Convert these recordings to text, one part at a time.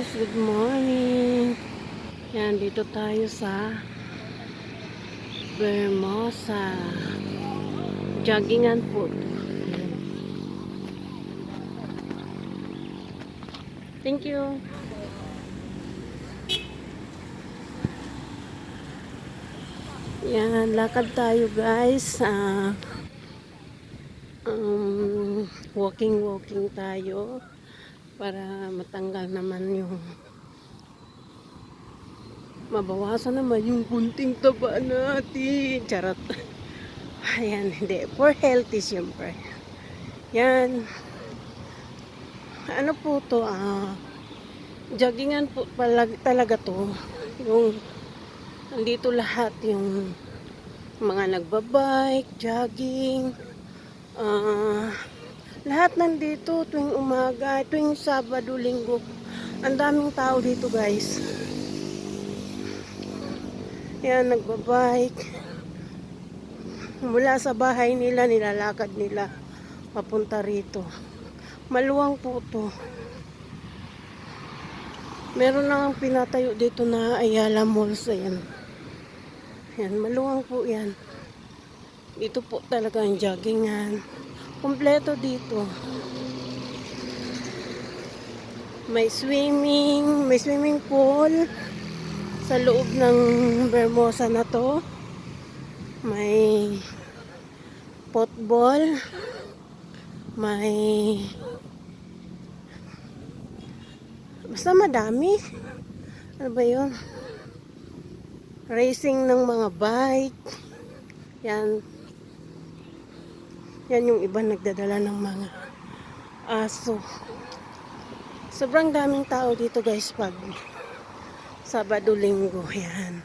guys, good morning. Yan, dito tayo sa Vermosa. Joggingan po. Yan. Thank you. Yan, lakad tayo guys. Walking tayo para matanggal naman yung mabawasan naman yung kunting taba natin. Charot. Ayan, hindi. For healthy siyempre. Yan. Ano po to? Joggingan po talaga to. Yung nandito lahat yung mga nagbabike, jogging, lahat nandito tuwing umaga, tuwing Sabado, Linggo. Ang daming tao dito guys. Yan, nagbabike. Mula sa bahay nila, nilalakad nila papunta rito. Maluwang po to. Meron lang pinatayo dito na Ayala Malls. Ayan. Yan, maluwang po yan. Dito po talaga ang joggingan. Kompleto dito. May swimming pool sa loob ng Vermosa na to. May football. May basta madami. Ano ba yun? Racing ng mga bike. Yan. Yan yung iba nagdadala ng mga aso. Sobrang daming tao dito guys pag Sabado, Linggo. Yan.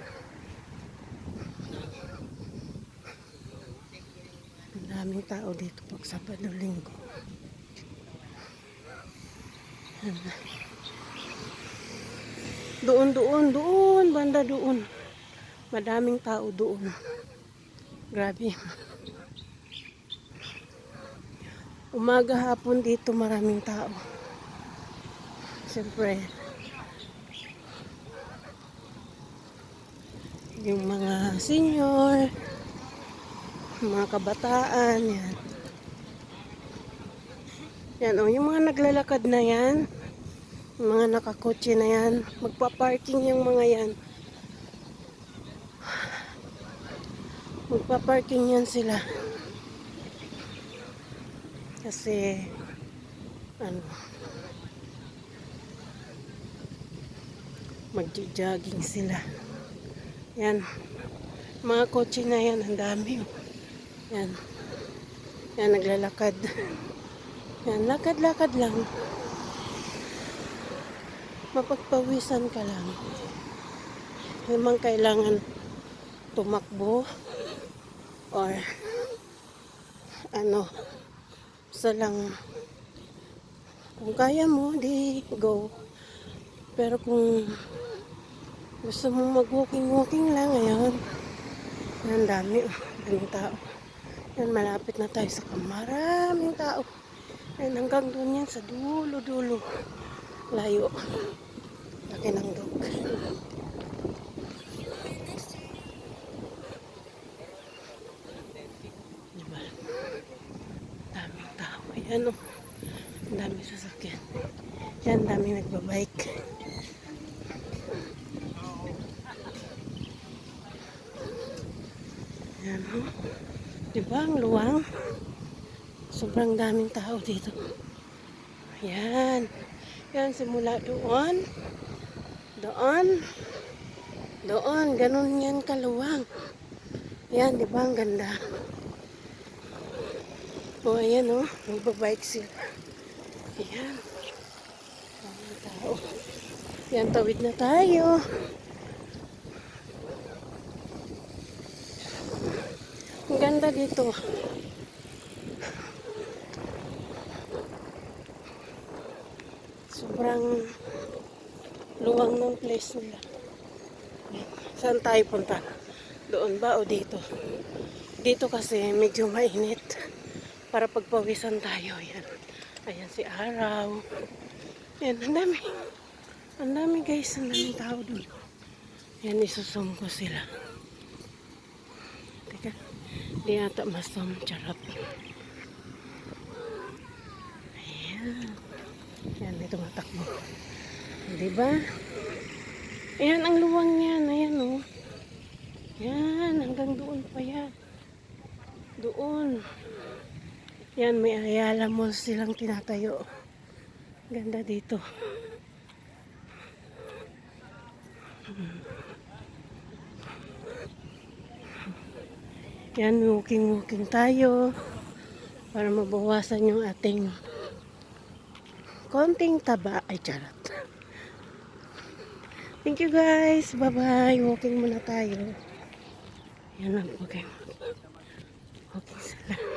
Ang daming tao dito pag Sabado, Linggo. Yan. Doon, banda doon. Madaming tao doon. Grabe. Umaga, hapon dito maraming tao. Siyempre, yung mga senior, mga kabataan, yan. Yan o, yung mga naglalakad na yan, yung mga nakakotse na yan, magpa-parking yung mga yan. Magpa-parking yan sila. Kasi, magja-jogging sila. Yan. Mga kotse na yan, ang dami. Yan. Yan, naglalakad. Yan, lakad-lakad lang. Mapagpawisan ka lang. Lamang kailangan tumakbo or sa lang kung kaya mo, di go. Pero kung gusto mong mag-walking lang ngayon, yan, daming tao. Yan, malapit na tayo sa maraming tao. Yan, hanggang doon yan sa dulo. Layo. Laki ng dog. Diba? Daming tao. Yan o. Ang daming sasakyan. Yan, daming nagbabike. Yan o. Diba ang luwang? Sobrang daming tao dito. Yan. Yan, simula doon. Doon. Ganun yan kaluwang. Yan, diba ang ganda? O, ayan o. Magbabike sila. Ayan. Daming tao. Yan, tawid na tayo. Ang ganda dito. Sobrang luwang ng place nila. Saan tayo punta? Doon ba o dito? Dito kasi medyo mainit. Para pagpawisan tayo. Yan. Ayan si Araw. Yan, ang dami. Ang dami guys, ang daming tao dun. Yan, isusum ko sila. Teka, di ata masum, charot. Ayan. Yan, may tumatakbo. Diba? Ayan, ang luwang yan. Ayan, oh. Yan, hanggang doon pa yan. Doon. Yan, may Ayala Mall silang tinatayo. Ganda dito. Yan, walking-walking tayo para mabawasan yung ating konting taba. Ay, charot. Thank you guys. Bye-bye. Walking muna tayo. Yan lang. Okay. Okay sila.